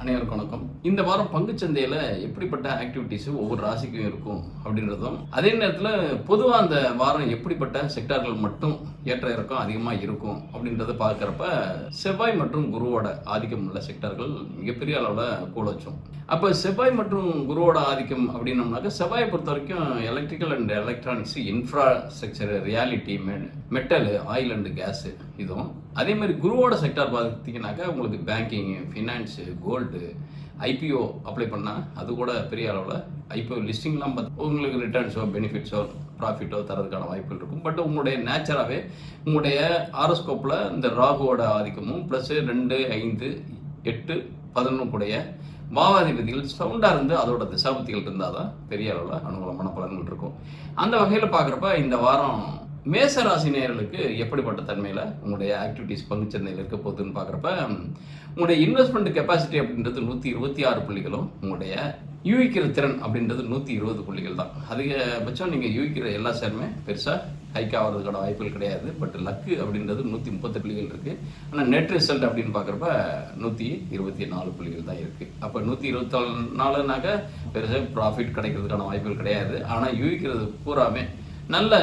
அனைவருக்கும் வணக்கம். இந்த வாரம் பங்குச்சந்தையில் எப்படிப்பட்ட ஆக்டிவிட்டிஸ் ஒவ்வொரு ராசிக்கும் இருக்கும் அப்படின்றதும், அதே நேரத்தில் பொதுவாக அந்த வாரம் எப்படிப்பட்ட செக்டார்கள் மட்டும் ஏற்ற இறக்கம் அதிகமாக இருக்கும் அப்படின்றத பார்க்குறப்ப செவ்வாய் மற்றும் குருவோட ஆதிக்கம் உள்ள செக்டார்கள் மிகப்பெரிய அளவில் கூட வச்சோம். அப்போ செவ்வாய் மற்றும் குருவோட ஆதிக்கம் அப்படின்னோம்னாக்க, செவ்வாயை பொறுத்த வரைக்கும் electrical and electronics, infrastructure, reality, metal, oil and gas இதுவும். அதே மாதிரி குருவோட செக்டார் பார்த்தீங்கன்னாக்கா உங்களுக்கு banking, finance, gold, IPO apply பண்ணால் அது கூட பெரிய அளவில் ஐபிஓ லிஸ்டிங்லாம் பார்த்து உங்களுக்கு ரிட்டர்ன்ஸோ பெனிஃபிட்ஸோ ப்ராஃபிட்டோ தரதுக்கான வாய்ப்புகள் இருக்கும். பட் உங்களுடைய நேச்சராகவே உங்களுடைய ஆரோஸ்கோப்பில் இந்த ராகுவோட ஆதிக்கமும் ப்ளஸ் 2, 5, 8, 11 கூடைய பாவாதிபதிகள் சவுண்டாக இருந்து அதோட திசாபுத்திகள் இருந்தால் தான் பெரிய அளவில் அனுகூலமான பலன்கள் இருக்கும். அந்த வகையில் பார்க்குறப்ப இந்த வாரம் மேச ராசி நேயர்களுக்கு எப்படிப்பட்ட தன்மையில் உங்களுடைய ஆக்டிவிட்டிஸ் பங்குச்சந்தையில் இருக்க போகுதுன்னு பார்க்குறப்ப, உங்களுடைய இன்வெஸ்ட்மெண்ட் கெப்பாசிட்டி அப்படின்றது 126 புள்ளிகளும், உங்களுடைய யூகிக்கிற திறன் அப்படின்றது 120 புள்ளிகள் தான். அதிகபட்சம் நீங்கள் யூகிக்கிற எல்லா ஷேருமே பெருசாக ஹைக் ஆகிறதுக்கான வாய்ப்புகள் கிடையாது. பட் லக்கு அப்படின்றது 130 புள்ளிகள் இருக்குது. ஆனால் நெட் ரிசல்ட் அப்படின்னு பார்க்குறப்ப 124 புள்ளிகள் தான் இருக்குது. அப்போ 124னாக்க பெருசாக ப்ராஃபிட் கிடைக்கிறதுக்கான வாய்ப்புகள் கிடையாது. ஆனால் யூகிக்கிறது பூராமே நல்ல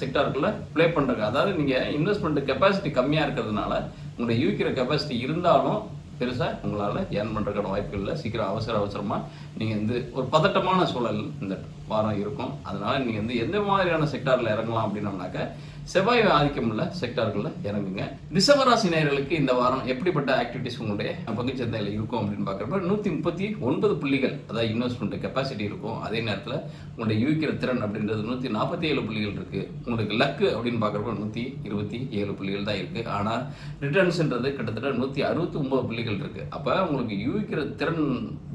செக்டாருக்குள்ளே ப்ளே பண்ணுறாங்க. அதாவது நீங்கள் இன்வெஸ்ட்மெண்ட் கெப்பாசிட்டி கம்மியாக இருக்கிறதுனால உங்களுடைய யூகிக்கிற கெப்பாசிட்டி இருந்தாலும் பெருசாக உங்களால் ஏர்ன் பண்ணுறதுக்கான வாய்ப்புகள் இல்லை. சீக்கிரம் அவசரமாக நீங்கள் ஒரு பதட்டமான சூழல் இந்த வாரம் இருக்கும். அதனால் நீங்கள் எந்த மாதிரியான செக்டாரில் இறங்கலாம் அப்படின்னோம்னாக்க, செவ்வாய் ஆதிக்கம் உள்ள செக்டார்களில் இறங்குங்க. ரிஷபராசி நேயர்களுக்கு இந்த வாரம் எப்படிப்பட்ட ஆக்டிவிட்டிஸ் உங்களுடைய பங்குச்சந்தையில் இருக்கும் அப்படின்னு பார்க்குறப்ப 139 புள்ளிகள், அதாவது இன்வெஸ்ட்மெண்ட் கெப்பாசிட்டி இருக்கும். அதே நேரத்தில் உங்களுடைய யூகிக்கிற திறன் அப்படின்றது 147 புள்ளிகள் இருக்குது. உங்களுக்கு லக்கு அப்படின்னு பார்க்குறப்ப 127 புள்ளிகள் தான் இருக்குது. ஆனால் ரிட்டர்ன்ஸ்ன்றது கிட்டத்தட்ட 169 புள்ளிகள் இருக்குது. அப்போ உங்களுக்கு யூகிக்கிற திறன்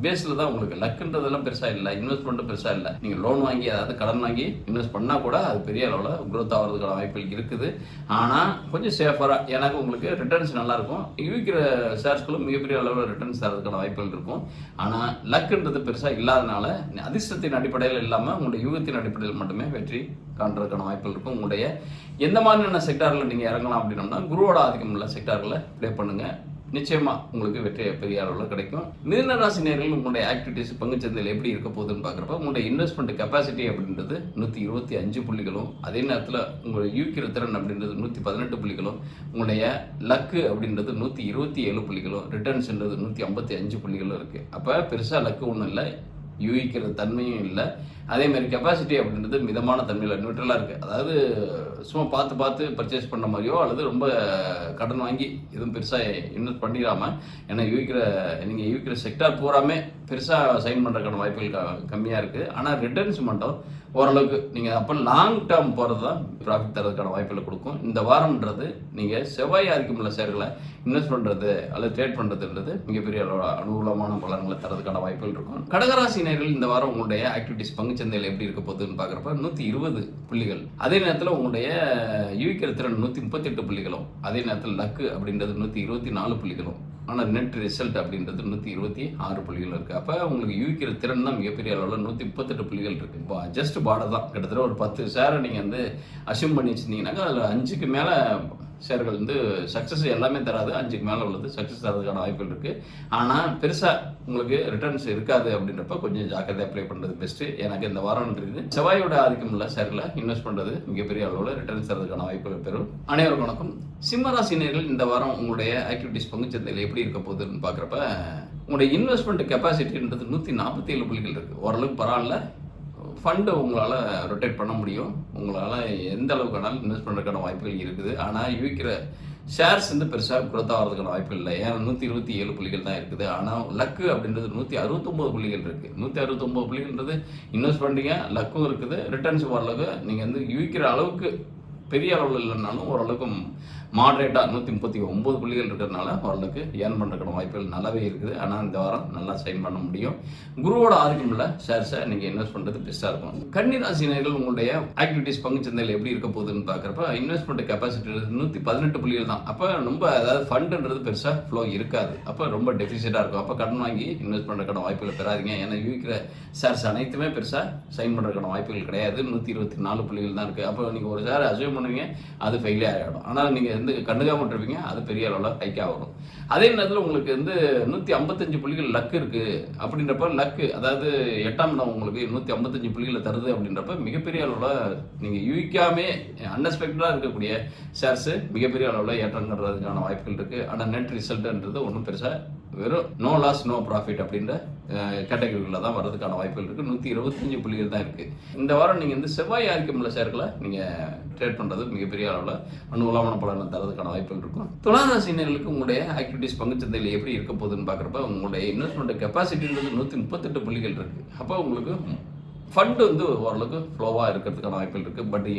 பேஸில் தான் உங்களுக்கு லக்குன்றதெல்லாம் பெருசாக இல்லை, இன்வெஸ்ட்மெண்ட்டும் பெருசாக இல்லை. நீங்கள் லோன் வாங்கி, அதாவது கடன் வாங்கி இன்வெஸ்ட் பண்ணால் கூட அது பெரிய அளவில் குரோத் ஆகிறதுக்கான வாய்ப்புகள் இருக்குது. ஆனால் கொஞ்சம் சேஃபராக, எனக்கு உங்களுக்கு ரிட்டர்ன்ஸ் நல்லாயிருக்கும். யூகிக்கிற ஷேர்ஸ்களும் மிகப்பெரிய அளவில் ரிட்டர்ன்ஸ் தரதுக்கான வாய்ப்புகள் இருக்கும். ஆனால் லக்குன்றது பெருசாக இல்லாதனால அதிர்ஷ்டத்தின் அடிப்படையில் இல்லாமல் உங்களுடைய யூகத்தின் அடிப்படையில் மட்டுமே வெற்றி காண்றதுக்கான வாய்ப்புகள் இருக்கும். உங்களுடைய எந்த மாதிரியான செக்டாரில் நீங்கள் இறங்கலாம் அப்படின்னோம்னா, குருவோட ஆதிக்கம் உள்ள செக்டாரில் ப்ளே பண்ணுங்கள். நிச்சயமாக உங்களுக்கு வெற்றி பெரிய அளவில் கிடைக்கும். மிதுன ராசி நேயர்கள் உங்களுடைய ஆக்டிவிட்டிஸ் பங்குச்சந்தையில் எப்படி இருக்க போகுதுன்னு பார்க்குறப்ப, உங்களுடைய இன்வெஸ்ட்மெண்ட் கெப்பாசிட்டி அப்படின்றது 125 புள்ளிகளும், அதே நேரத்தில் உங்களுடைய யூகிக்கிற திறன் அப்படின்றது 118 புள்ளிகளும், உங்களுடைய லக்கு அப்படின்றது 127 புள்ளிகளும், ரிட்டர்ன்ஸ்ன்றது 155 புள்ளிகளும் இருக்குது. அப்போ பெருசாக லக்கு ஒன்றும் இல்லை, யூகிக்கிற தன்மையும் இல்லை. அதேமாதிரி கெப்பாசிட்டி அப்படின்றது மிதமான தன்மையில் நியூட்ரலாக இருக்குது. அதாவது சும்மா பார்த்து பர்ச்சேஸ் பண்ண மாதிரியோ அல்லது ரொம்ப கடன் வாங்கி எதுவும் பெருசாக இன்வெஸ்ட் பண்ணிடாமல், ஏன்னா நீங்கள் யூகிக்கிற செக்டார் பூராமே பெருசாக சைன் பண்ணுறதுக்கான வாய்ப்புகள் கம்மியாக இருக்குது. ஆனால் ரிட்டர்ன்ஸ் மட்டும் ஓரளவுக்கு நீங்கள் அப்போ லாங் டேர்ம் போகிறது தான் ப்ராஃபிட் தரதுக்கான வாய்ப்புகளை கொடுக்கும். இந்த வாரம்ன்றது நீங்கள் செவ்வாய் ஆதிக்கம் உள்ள ஷேர்களை இன்வெஸ்ட் பண்ணுறது அல்லது ட்ரேட் பண்ணுறதுன்றது மிகப்பெரிய அனுகூலமான பலன்களை தரதுக்கான வாய்ப்புகள் இருக்கும். கடகராசி நேயர்கள் இந்த வாரம் உங்களுடைய ஆக்டிவிட்டிஸ் பங்குச்சந்தையில் எப்படி இருக்க போகுதுன்னு பார்க்குறப்ப 120 புள்ளிகள், அதே நேரத்தில் உங்களுடைய யூகிக்கிற திறன் 138 புள்ளிகளும், அதே நேரத்தில் லக்கு அப்படின்றது 124 புள்ளிகளும், ஆனால் நெட் ரிசல்ட் அப்படின்றது 126 புள்ளிகள் இருக்குது. அப்போ உங்களுக்கு யூகிக்கிற திறன் தான் மிகப்பெரிய அளவில் 138 புள்ளிகள் இருக்குது. இப்போ ஜஸ்ட் பார்டர் தான். கிட்டத்தட்ட ஒரு 10 ஷேரை நீங்கள் அசியூம் பண்ணி வச்சுருந்தீங்கன்னாக்கா அதில் 5க்கு மேலே ஷேர்கள் சக்ஸஸ் எல்லாமே தராது, 5க்கு மேலே உள்ளது சக்ஸஸ் தரதுக்கான வாய்ப்புகள் இருக்குது. ஆனால் பெருசாக உங்களுக்கு ரிட்டர்ன்ஸ் இருக்காது அப்படின்றப்ப கொஞ்சம் ஜாக்கிரதை அப்ளை பண்ணுறது பெஸ்ட்டு. எனக்கு இந்த வாரம்ன்றது செவ்வாயோட ஆதிக்கம் உள்ள ஷேர்களை இன்வெஸ்ட் பண்ணுறது மிகப்பெரிய அளவில் ரிட்டர்ன்ஸ் தரதுக்கான வாய்ப்புகள் பெறும். அனைவருக்கும் வணக்கம். சிம்மராசி நேயர்கள் இந்த வாரம் உங்களுடைய ஆக்டிவிட்டிஸ் பங்குச்சந்தையில் எப்படி இருக்க போகுதுன்னு பார்க்குறப்ப, உங்களுடைய இன்வெஸ்ட்மெண்ட் கெப்பாசிட்டின்றது 147 புள்ளிகள் இருக்குது. ஓரளவுக்கு பரவாயில்ல. ஃபண்டு உங்களால் ரொட்டேட் பண்ண முடியும். உங்களால் எந்த அளவுக்கு வேணாலும் இன்வெஸ்ட் பண்ணுறதுக்கான வாய்ப்புகள் இருக்குது. ஆனால் யூகிக்கிற ஷேர்ஸ் பெருசாக குரோத் ஆகிறதுக்கான வாய்ப்பு இல்லை. ஏன்னா 127 புள்ளிகள் தான் இருக்குது. ஆனால் லக்கு அப்படின்றது 169 புள்ளிகள் இருக்குது. 169 புள்ளிகள்ன்றது இன்வெஸ்ட் பண்ணுறீங்க, லக்கும் இருக்குது, ரிட்டர்ன்ஸ் ஓரளவுக்கு நீங்கள் யூகிக்கிற அளவுக்கு பெரிய அளவில் இல்லைனாலும் ஓரளவுக்கு மாடரேட்டாக 139 புள்ளிகள் இருக்கிறதுனால ஓரளவுக்கு ஏர்ன் பண்ணுறதுக்கான வாய்ப்புகள் நல்லாவே இருக்குது. ஆனால் இந்த வாரம் நல்லா சைன் பண்ண முடியும். குருவோட ஆதிக்கம் உள்ள ஷேர்ஸை நீங்கள் இன்வெஸ்ட் பண்ணுறது பெஸ்ட்டாக இருக்கும். கன்னிராசி நேயர்கள் உங்களுடைய ஆக்டிவிட்டிஸ் பங்குச்சந்தையில் எப்படி இருக்க போகுதுன்னு பார்க்குறப்ப, இன்வெஸ்ட்மெண்ட் கெப்பாசிட்டி 118 புள்ளிகள் தான். அப்போ ரொம்ப அதாவது ஃபண்டுன்றது பெருசாக ஃப்ளோ இருக்காது. அப்போ ரொம்ப டெஃபிசிட்டாக இருக்கும். அப்போ கடன் வாங்கி இன்வெஸ்ட் பண்ணுறதுக்கான வாய்ப்புகளை பெறாதீங்க. ஏன்னா யூகிக்கிற ஷேர்ஸ் அனைத்துமே பெருசாக சைன் பண்ணுறதுக்கான வாய்ப்புகள் கிடையாது. 124 புள்ளிகள் தான் இருக்குது. அப்போ நீங்கள் ஒரு ஷேர் அசைவ் பண்ணுவீங்க, அது ஃபெயிலே ஆகிடும். ஆனால் நீங்கள் வந்து கண்டுக்காம இருப்பீங்க, அது பெரிய அளவில் ஹைக்காக வரும். அதே நேரத்தில் உங்களுக்கு வந்து 155 புள்ளிகள் லக் இருக்குது அப்படின்றப்ப, லக்கு அதாவது 8ஆம் இடம் உங்களுக்கு 155 புள்ளிகளை தருது அப்படின்றப்ப மிகப்பெரிய அளவில் நீங்கள் யூகிக்காமே அன்எக்ஸ்பெக்டடாக இருக்கக்கூடிய ஷேர்ஸு மிகப்பெரிய அளவில் ஏற்றங்கிறதுக்கான வாய்ப்புகள் இருக்குது. ஆனால் நெட் ரிசல்ட்டுன்றது ஒன்றும் பெருசாக வெறும் நோ லாஸ் நோ ப்ராஃபிட் அப்படின்ற கேட்டகரிகளில் தான் வர்றதுக்கான வாய்ப்புகள் இருக்குது. 125 புள்ளிகள் தான் இருக்குது. இந்த வாரம் நீங்கள் வந்து செவ்வாய் ஆதிக்கமுள்ள ஷேர்களை நீங்கள் ட்ரேட் பண்ணுறது மிகப்பெரிய அளவில் அனுகூலமான பலனை தரதுக்கான வாய்ப்புகள் இருக்கும். துளாராசினர்களுக்கு உங்களுடைய ஆக்டிவிட்டிஸ் பங்குச்சந்தையில் எப்படி இருக்க போகுதுன்னு பார்க்குறப்ப உங்களுடைய இன்வெஸ்ட்மெண்ட் கெப்பாசிட்டின்றது 138 புள்ளிகள் இருக்குது. அப்போ உங்களுக்கு ஃபண்டு வந்து ஓரளவுக்கு ஃப்ளோவாக இருக்கிறதுக்கான வாய்ப்புகள் இருக்குது. பட்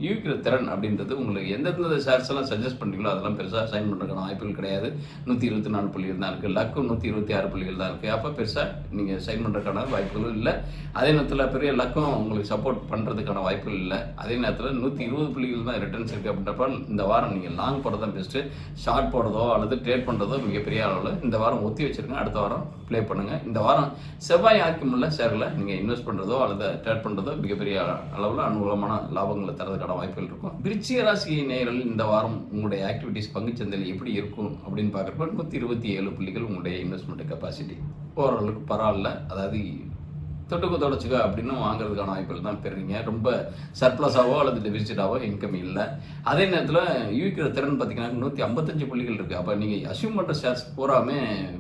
யூகிக்கிற திறன் அப்படின்றது உங்களுக்கு எந்தெந்த ஷேர்ஸ் எல்லாம் சஜஸ்ட் பண்ணுறீங்களோ அதெல்லாம் பெருசாக சைன் பண்ணுறதுக்கான வாய்ப்புகள் கிடையாது. 124 புள்ளிகள் தான் இருக்குது. லக்கும் 126 புள்ளிகள் தான் இருக்குது. அப்போ பெருசாக நீங்கள் சைன் பண்ணுறதுக்கான வாய்ப்புகளும் இல்லை. அதே நேரத்தில் பெரிய லக்கும் உங்களுக்கு சப்போர்ட் பண்ணுறதுக்கான வாய்ப்புகள் இல்லை. அதே நேரத்தில் 120 புள்ளிகள் தான் ரிட்டர்ன்ஸ் இருக்குது. அப்படின்றப்ப இந்த வாரம் நீங்கள் லாங் போடுறது தான் பெஸ்ட்டு. ஷார்ட் போடுறதோ அல்லது ட்ரேட் பண்ணுறதோ மிகப்பெரிய அளவில் இந்த வாரம் ஒத்தி வச்சுருங்க. அடுத்த வாரம் ப்ளே பண்ணுங்கள். இந்த வாரம் செவ்வாய் ஆதிக்கமுள்ள ஷேர்களை நீங்கள் இன்வெஸ்ட் பண்ணுறதோ அல்லது ட்ரேட் பண்ணுறதோ மிகப்பெரிய அளவில் அனுகூலமான லாபங்களை தரதுக்கான வாய்ப்புகள் இருக்கும். விருச்சிக ராசி நேயர்கள் இந்த வாரம் உங்களுடைய ஆக்டிவிட்டிஸ் பங்குச்சந்தையில் எப்படி இருக்கும் அப்படின்னு பார்க்குறப்ப 127 புள்ளிகள் உங்களுடைய இன்வெஸ்ட்மெண்ட் கெப்பாசிட்டி ஓரளவுக்கு பரவாயில்ல. அதாவது தொட்டுக்கு தொடச்சிக்க அப்படின்னு வாங்குறதுக்கான வாய்ப்புகள் தான் பெறுறீங்க. ரொம்ப சர்ப்ளஸாவோ அல்லது டெபிசிட்டாவோ இன்கம் இல்லை. அதே நேரத்தில் யூகிக்கிற திறன் பார்த்தீங்கன்னா 155 புள்ளிகள் இருக்குது. அப்போ நீங்கள் அசியூம் பண்ணுற ஷேர்ஸ் பூராமே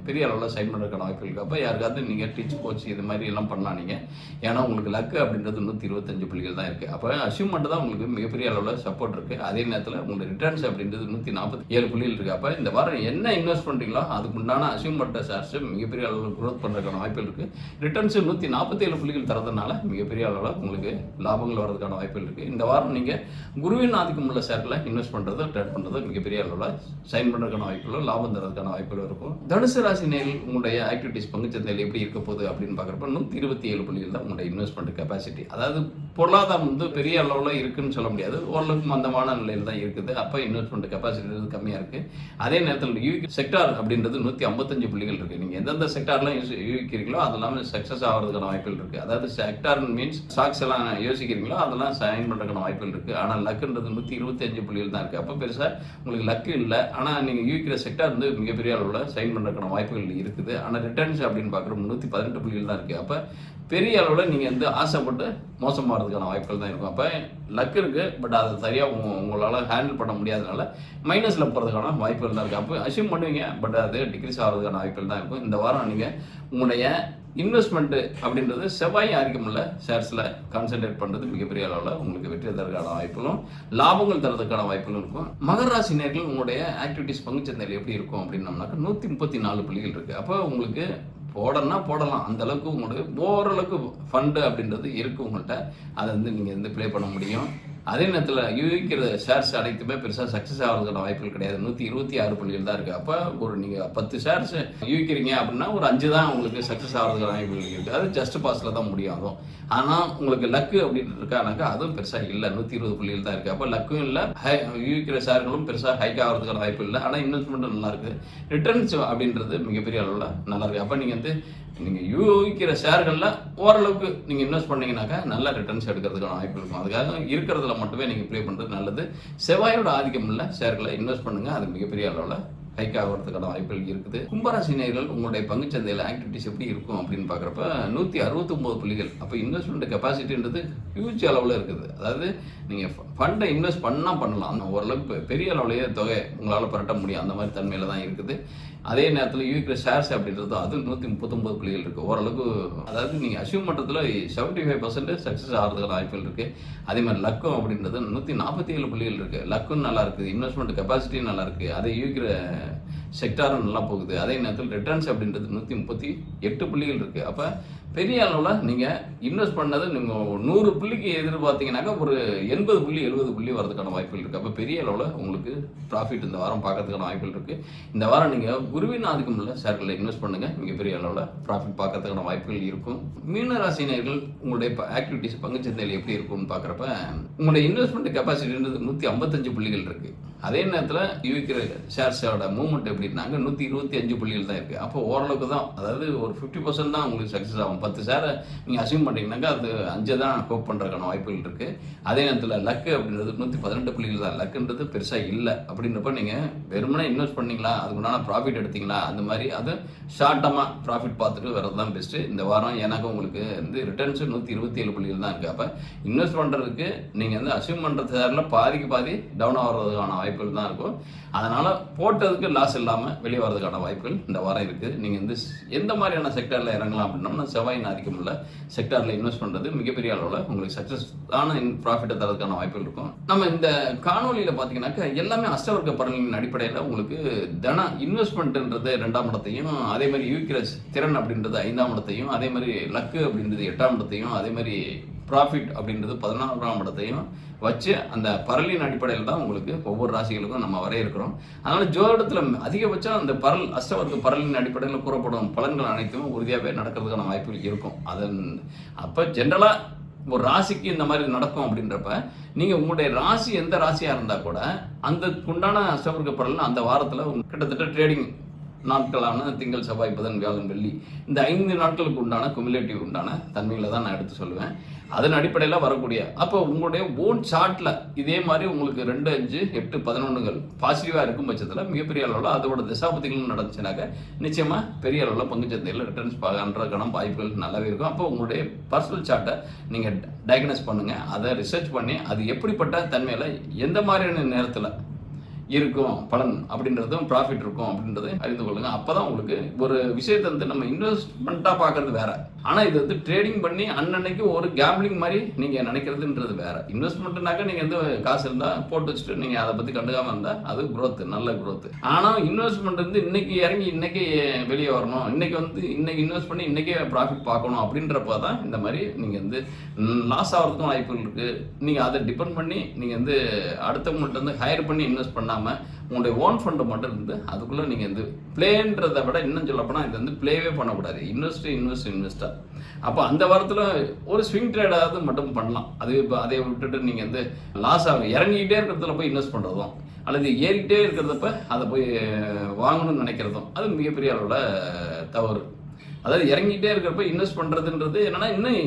பெரிய அளவில் சைன் பண்ணுறதுக்கான வாய்ப்புகள் இருக்குது. அப்போ யாருக்காவது நீங்கள் டீச் கோச் இது மாதிரி எல்லாம் பண்ணலாம் நீங்கள். ஏன்னா உங்களுக்கு லக்கு அப்படின்றது 125 புள்ளிகள் தான் இருக்குது. அப்போ அசியூம் மட்டும் தான் உங்களுக்கு மிகப்பெரிய அளவில் சப்போர்ட் இருக்குது. அதே நேரத்தில் உங்களுக்கு ரிட்டர்ன்ஸ் அப்படின்றது 147 புள்ளிகள் இருக்குது. அப்போ இந்த வாரம் என்ன இன்வெஸ்ட் பண்ணுறீங்களோ அதுக்கு உண்டான அசியூம் பண்ணுற ஷேர்ஸ் மிகப்பெரிய அளவில் க்ரோத் பண்ணுறதுக்கான வாய்ப்புகள் இருக்குது. ரிட்டர்ன்ஸ் 147 புள்ளிகள் தரதுனால மிகப்பெரிய அளவில் உங்களுக்கு லாபங்கள் வரதுக்கான வாய்ப்புகள் இருக்குது. இந்த வாரம் நீங்கள் குருவின் ஆதிக்கம் உள்ள ஷேர்களை இன்வெஸ்ட் பண்ணுறது ட்ரேட் பண்ணுறது மிகப்பெரிய அளவில் சைன் பண்ணுறதுக்கான வாய்ப்புகள் லாபம் தரதுக்கான வாய்ப்புகள் இருக்கும். தனுசு ராசி நேரில் உங்களுடைய ஆக்டிவிட்டிஸ் பங்குச்சந்தையில் எப்படி இருக்க போகுது அப்படின்னு பார்க்குறப்ப 127 புள்ளிகள் தான் உங்களுடைய இன்வெஸ்ட்மெண்ட் கெப்பாசிட்டி. அதாவது பொருளாதாரம் வந்து பெரிய அளவில் இருக்குன்னு சொல்ல முடியாது, ஓரளவுக்கு மந்தமான நிலையில் தான் இருக்குது. அப்போ இன்வெஸ்ட்மெண்ட் கெப்பாசிட்டி கம்மியாக இருக்குது. அதே நேரத்தில் யூகி செக்டார் அப்படின்றது 155 புள்ளிகள் இருக்குது. நீங்கள் எந்தெந்த செக்டார்லாம் யூகிக்கிறீங்களோ அதெல்லாம் சக்ஸஸ் ஆகிறதுக்கான வாய்ப்புகள் இருக்குது. அதாவது செக்டார் மீன்ஸ் ஸ்டாக்ஸ் எல்லாம் யோசிக்கிறீங்களோ அதெல்லாம் சைன் பண்ணுறதுக்கான வாய்ப்புகள் இருக்குது. ஆனால் லக்குன்றது 125 புள்ளிகள் தான் இருக்குது. அப்போ பெருசாக உங்களுக்கு லக்கு இல்லை. ஆனால் நீங்கள் யூகிக்கிற செக்டார் வந்து மிகப்பெரிய அளவில் சைன் பண்ணுறதுக்கான வாய்ப்புகள் இருக்குது. ஆனால் ரிட்டர்ன்ஸ் அப்படின்னு பார்க்குற 118 புள்ளிகள் தான் இருக்குது. அப்போ பெரிய அளவில் நீங்கள் வந்து ஆசைப்பட்டு மோசமாகிறதுக்கான வாய்ப்புகள் தான் இருக்கும். அப்போ லக் இருக்குது, பட் அதை சரியாக உங்களால் ஹேண்டில் பண்ண முடியாதனால மைனஸில் போகிறதுக்கான வாய்ப்புகள் தான் இருக்குது. அப்போ அசியூம் பண்ணுவீங்க, பட் அது டிக்ரீஸ் ஆகிறதுக்கான வாய்ப்புகள் தான் இருக்கும். இந்த வாரம் நீங்கள் உங்களுடைய இன்வெஸ்ட்மெண்ட்டு அப்படின்றது செவ்வாய் ஆதிக்கமுள்ள ஷேர்ஸில் கான்சென்ட்ரேட் பண்ணுறது மிகப்பெரிய அளவில் உங்களுக்கு வெற்றி தரதுக்கான வாய்ப்புகளும் லாபங்கள் தரதுக்கான வாய்ப்புகளும் இருக்கும். மகர ராசி நேயர்கள் உங்களுடைய ஆக்டிவிட்டிஸ் பங்குச்சந்தையில் எப்படி இருக்கும் அப்படின்னோம்னாக்கா 134 புள்ளிகள் இருக்குது. அப்போ உங்களுக்கு போடலாம், அந்த அளவுக்கு உங்களுக்கு ஓரளவுக்கு ஃபண்டு அப்படின்றது இருக்குது உங்கள்கிட்ட. அதை வந்து நீங்கள் வந்து ப்ளே பண்ண முடியும். அதே நேரத்தில் யூகிக்கிற ஷேர்ஸ் அனைத்துமே பெருசாக சக்ஸஸ் ஆகிறதுக்கான வாய்ப்புகள் கிடையாது. 126 புள்ளிகள் தான் இருக்குது. அப்போ ஒரு நீங்கள் 10 ஷேர்ஸ் யூகிக்கிறீங்க அப்படின்னா ஒரு 5 தான் உங்களுக்கு சக்ஸஸ் ஆகிறதுக்கான வாய்ப்புகள் இருக்குது. அது ஜஸ்ட் பாஸில் தான் முடியும். அதுவும் ஆனால் உங்களுக்கு லக்கு அப்படின்னு இருக்கானாக்கா அதுவும் பெருசாக இல்லை. 120 புள்ளிகள் தான் இருக்குது. அப்போ லக்கும் இல்லை, யூகிக்கிற ஷேர்களும் பெருசாக ஹைக் ஆகிறதுக்கான வாய்ப்பு இல்லை. ஆனால் இன்வெஸ்ட்மெண்ட்டும் நல்லா இருக்குது. ரிட்டர்ன்ஸ் அப்படின்றது மிகப்பெரிய அளவில் நல்லா இருக்குது. அப்போ நீங்கள் வந்து நீங்கள் யூகிக்கிற ஷேர்களில் ஓரளவுக்கு நீங்கள் இன்வெஸ்ட் பண்ணிங்கனாக்கா நல்ல ரிட்டர்ன்ஸ் எடுக்கிறதுக்கான வாய்ப்பு இருக்கும். அதுக்காக இருக்கிறதுல மட்டுமே நீங்கள் ப்ளே பண்ணுறது நல்லது. செவ்வாயோட ஆதிக்கம் இல்லை ஷேர்களை இன்வெஸ்ட் பண்ணுங்கள். அது மிகப்பெரிய அளவில் ஹைக் ஆகிறதுக்கான வாய்ப்புகள் இருக்குது. கும்பராசி நேயர்கள் உங்களுடைய பங்குச்சந்தையில் ஆக்டிவிட்டிஸ் எப்படி இருக்கும் அப்படின்னு பார்க்குறப்ப 169 புள்ளிகள். அப்போ இன்வெஸ்ட்மெண்ட் கெப்பாசிட்டின்றது ஹியூஜ் அளவில் இருக்குது. அதாவது நீங்கள் ஃபண்டை இன்வெஸ்ட் பண்ணலாம், ஓரளவுக்கு பெரிய அளவுலேயே தொகை உங்களால் புரட்ட முடியும். அந்த மாதிரி தன்மையில் தான் இருக்குது. அதே நேரத்தில் யூகிக்கிற ஷேர்ஸ் அப்படின்றது அது 139 புள்ளிகள் இருக்குது. ஓரளவுக்கு அதாவது நீங்கள் அசியூம் பண்ணுறதுல 75% சக்ஸஸ் ஆகிறதுக்கான வாய்ப்புகள் இருக்குது. அதே மாதிரி லக்கம் அப்படின்றது 147 புள்ளிகள் இருக்குது. லக்கும் நல்லா இருக்குது, இன்வெஸ்ட்மெண்ட் கெப்பாசிட்டியும் நல்லா இருக்குது. அதை யூகிக்கிற செக்டாரும் நல்லா போகுது. அதே நேரத்தில் ரிட்டர்ன்ஸ் அப்படின்றது 138 புள்ளிகள் இருக்குது. அப்போ பெரிய அளவில் நீங்கள் இன்வெஸ்ட் பண்ணது நீங்கள் 100 புள்ளிக்கு எதிர்பார்த்தீங்கன்னாக்கா ஒரு 80 புள்ளி 70 புள்ளி வரதுக்கான வாய்ப்புகள் இருக்குது. அப்போ பெரிய அளவில் உங்களுக்கு ப்ராஃபிட் இந்த வாரம் பார்க்கறதுக்கான வாய்ப்புகள் இருக்குது. இந்த வாரம் நீங்கள் குருவின் ஆதிக்கம் உள்ள ஷேர்களில் இன்வெஸ்ட் பண்ணுங்கள். மிகப்பெரிய அளவில் ப்ராஃபிட் பார்க்கறதுக்கான வாய்ப்புகள் இருக்கும். மீனராசினியர்கள் உங்களுடைய ஆக்டிவிட்டிஸ் பங்குச்சந்தையில் எப்படி இருக்கும்னு பார்க்குறப்ப உங்களுடைய இன்வெஸ்ட்மெண்ட் கெப்பாசிட்டின்றது 155 புள்ளிகள் இருக்குது. அதே நேரத்தில் யூகிக்கிற ஷேர்ஸோட மூவ்மெண்ட் எப்படி அப்படின்னாங்க 125 புள்ளிகள் தான் இருக்குது. அப்போ ஓரளவுக்கு தான், அதாவது ஒரு 50% தான் உங்களுக்கு சக்ஸஸ் ஆகும். 10 ஷேரை நீங்கள் அசியூம் பண்ணிங்கனாக்கா அது 5 தான் ஹோப் பண்ணுறதுக்கான வாய்ப்புகள் இருக்குது. அதே நேரத்தில் லக்கு அப்படின்றது 118 புள்ளிகள் தான். லக்குன்றது பெருசாக இல்லை. அப்படின்றப்ப நீங்கள் வெறுமனே இன்வெஸ்ட் பண்ணிங்களா, அதுக்கு உண்டான ப்ராஃபிட் எடுத்தீங்களா, அந்த மாதிரி அது ஷார்ட் டர்மாக ப்ராஃபிட் பார்த்துட்டு வர்றது தான் பெஸ்ட்டு இந்த வாரம். எனக்கு உங்களுக்கு வந்து ரிட்டர்ன்ஸு 127 புள்ளிகள் தான் இருக்குது. அப்போ இன்வெஸ்ட் பண்ணுறதுக்கு நீங்கள் வந்து அசியூம் பண்ணுற ஷேரில் பாதிக்கு பாதி டவுன் ஆகிறதுக்கான வாய்ப்புகள் தான் இருக்கும். அதனால் போட்டதுக்கு லாஸ் இல்லாமல் வெளியே வரதுக்கான வாய்ப்புகள் இந்த வாரம் இருக்குது. நீங்கள் வந்து எந்த மாதிரியான செக்டாரில் இறங்கலாம் அப்படின்னா, செவ்வாயின் ஆதிக்கம் உள்ள செக்டாரில் இன்வெஸ்ட் பண்ணுறது மிகப்பெரிய அளவில் உங்களுக்கு சக்ஸஸான ப்ராஃபிட்டை தரதுக்கான வாய்ப்புகள் இருக்கும். நம்ம இந்த காணொலியில் பார்த்தீங்கன்னாக்கா எல்லாமே அஷ்டவர்க்க பலனின் அடிப்படையில் உங்களுக்கு இன்வெஸ்ட்மெண்ட்ன்றது 2ஆம் இடத்தையும், அதே மாதிரி யூகிற திறன் அப்படின்றது 5ஆம் இடத்தையும், அதே மாதிரி லக்கு அப்படின்றது 8ஆம் இடத்தையும், அதே மாதிரி ப்ராஃபிட் அப்படின்றது 14ஆம் இடத்தையும் வச்சு அந்த பரலின் அடிப்படையில் தான் உங்களுக்கு ஒவ்வொரு ராசிகளுக்கும் நம்ம வரையறுக்கிறோம். அதனால் ஜோதிடத்தில் அதிகபட்சம் அந்த அஷ்டவர்க்க பரலின் அடிப்படையில் கூறப்படும் பலன்கள் அனைத்தும் உறுதியாகவே நடக்கிறதுக்கான வாய்ப்புகள் இருக்கும். அதன் அப்போ ஜென்ரலாக ஒரு ராசிக்கு இந்த மாதிரி நடக்கும் அப்படின்றப்ப நீங்கள் உங்களுடைய ராசி எந்த ராசியாக இருந்தால் கூட அந்த உண்டான அஷ்டவர்க்க பரல் அந்த வாரத்தில் கிட்டத்தட்ட ட்ரேடிங் நாட்களான திங்கள், செவ்வாய், புதன், வியாழன், வெள்ளி இந்த 5 நாட்களுக்கு உண்டான குமுலேட்டிவ் உண்டான தன்மைகளை தான் நான் எடுத்து சொல்லுவேன். அதன் அடிப்படையில் வரக்கூடிய அப்போ உங்களுடைய ஓன் சார்ட்டில் இதே மாதிரி உங்களுக்கு 2, 5, 8, 11கள் பாசிட்டிவாக இருக்கும் பட்சத்தில் மிகப்பெரிய அளவில் அதோட திசாபதிகளும் நடந்துச்சுனாக்க நிச்சயமாக பெரிய அளவில் பங்குச்சந்தையில் ரிட்டர்ன்ஸ் பண்ணுறதுக்கான வாய்ப்புகள் நல்லாவே இருக்கும். அப்போ உங்களுடைய பர்சனல் சார்ட்டை நீங்கள் டயக்னோஸ் பண்ணுங்கள், அதை ரிசர்ச் பண்ணி அது எப்படிப்பட்ட தன்மையில் எந்த மாதிரியான நேரத்தில் இருக்கும் பலன் அப்படின்றதும் ப்ராஃபிட் இருக்கும் அப்படின்றத அறிந்து கொள்ளுங்க. அப்போ தான் உங்களுக்கு ஒரு விஷயத்தை வந்து நம்ம இன்வெஸ்ட்மெண்ட்டாக பார்க்கறது வேற, ஆனால் இது வந்து ட்ரேடிங் பண்ணி அன்னன்னைக்கு ஒரு கேம்பிளிங் மாதிரி நீங்கள் நினைக்கிறதுன்றது வேற. இன்வெஸ்ட்மெண்ட்னாக்கா நீங்கள் வந்து காசு இருந்தால் போட்டு வச்சுட்டு நீங்கள் அதை பற்றி கண்டுக்காமல் இருந்தால் அது growth, நல்ல growth. ஆனால் இன்வெஸ்ட்மெண்ட் வந்து இன்னைக்கு இறங்கி இன்னைக்கு வெளியே வரணும், இன்னைக்கு இன்வெஸ்ட் பண்ணி இன்னைக்கே ப்ராஃபிட் பார்க்கணும் அப்படின்றப்ப தான் இந்த மாதிரி நீங்கள் வந்து லாஸ் ஆகிறதுக்கும் வாய்ப்புகள் இருக்குது. நீங்கள் அதை டிபெண்ட் பண்ணி நீங்கள் வந்து அடுத்தவங்கள்ட்ட வந்து ஹையர் பண்ணி இன்வெஸ்ட் பண்ணாமல் உங்களுடைய ஓன் ஃபண்டை மட்டும் இருந்து அதுக்குள்ளே நீங்கள் வந்து பிளேன்றதை விட இன்னும் சொல்லப்போனால் இது வந்து பிளேவே பண்ணக்கூடாது. இன்வெஸ்டா. அப்போ அந்த வாரத்தில் ஒரு ஸ்விங் ட்ரேடாவது மட்டும் பண்ணலாம். அதை விட்டுட்டு நீங்கள் வந்து லாஸ் ஆகும் இறங்கிக்கிட்டே இருக்கிறதுல போய் இன்வெஸ்ட் பண்ணுறதும் அல்லது ஏறிக்கிட்டே இருக்கிறதப்ப அதை போய் வாங்கணும்னு நினைக்கிறதும் அது மிகப்பெரிய அளவில் தவறு. அதாவது இறங்கிட்டே இருக்கிறப்ப இன்வெஸ்ட் பண்ணுறதுன்றது என்னன்னா இன்னும்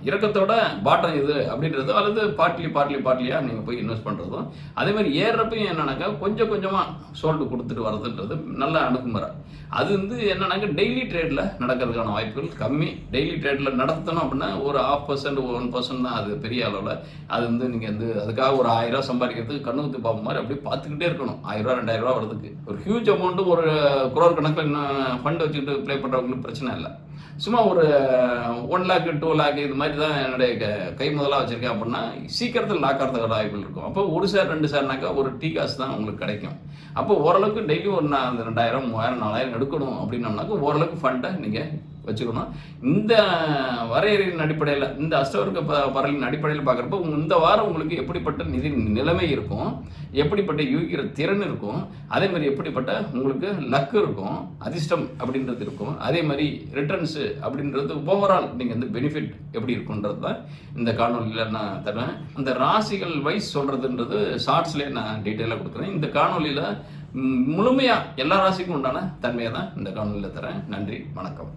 இறக்கத்தோட பாட்டம் இது அப்படின்றதோ அல்லது பார்ட்லியாக நீங்கள் போய் இன்வெஸ்ட் பண்ணுறதும், அதே மாதிரி ஏறுறப்பையும் என்னன்னாக்கா கொஞ்சம் கொஞ்சமாக சோல்டு கொடுத்துட்டு வர்றதுன்றது நல்ல அணுகுமுறை. அது வந்து என்னன்னாக்கா டெய்லி ட்ரேடில் நடக்கிறதுக்கான வாய்ப்புகள் கம்மி. டெய்லி ட்ரேடில் நடத்தணும் அப்படின்னா ஒரு 0.5%, 1% தான். அது பெரிய அளவில் அது வந்து நீங்கள் வந்து அதுக்காக ஒரு 1000 ரூபா சம்பாதிக்கிறதுக்கு கண்ணுக்கு பார்ப்ப மாதிரி அப்படியே பார்த்துக்கிட்டே இருக்கணும். 1000 ரூபா 2000 ரூபா வரதுக்கு ஒரு ஹியூஜ் அமௌண்ட்டு ஒரு crore கணக்கில் இன்னும் ஃபண்ட் வச்சுக்கிட்டு ப்ளே பண்ணுறவங்களுக்கு பிரச்சனை இல்லை. சும்மா ஒரு 1 lakh 2 lakh இது மாதிரி தான் என்னுடைய கை முதலாக வச்சுருக்கேன் அப்படின்னா சீக்கிரத்தில் லாக் ஆகிறதுக்கு வாய்ப்புகள் இருக்கும். அப்போ 1 ஷேர் 2 ஷேர்னாக்கா ஒரு டீ காசு தான் உங்களுக்கு கிடைக்கும். அப்போ ஓரளவுக்கு டெய்லி ஒரு 2000, 3000, 4000 எடுக்கணும் அப்படின்னோம்னாக்க ஓரளவுக்கு ஃபண்டை நீங்கள் வச்சுக்கணும். இந்த வரையறையின் அடிப்படையில் இந்த அஷ்டவர்க்க பரலின் அடிப்படையில் பார்க்குறப்போ இந்த வாரம் உங்களுக்கு எப்படிப்பட்ட நிதி நிலைமை இருக்கும், எப்படிப்பட்ட யூகிக்கிற திறன் இருக்கும், அதே மாதிரி எப்படிப்பட்ட உங்களுக்கு லக்கு இருக்கும், அதிர்ஷ்டம் அப்படின்றது இருக்கும், அதே மாதிரி ரிட்டர்ன்ஸு அப்படின்றது ஓவரால் நீங்கள் வந்து பெனிஃபிட் எப்படி இருக்குன்றது தான் இந்த காணொலியில் நான் தருவேன். அந்த ராசிகள் வைஸ் சொல்கிறதுன்றது ஷார்ட்ஸ்லேயே நான் டீட்டெயிலாக கொடுக்குறேன். இந்த காணொலியில் முழுமையாக எல்லா ராசிக்கும் உண்டான தன்மையை தான் இந்த காணொலியில் தரேன். நன்றி, வணக்கம்.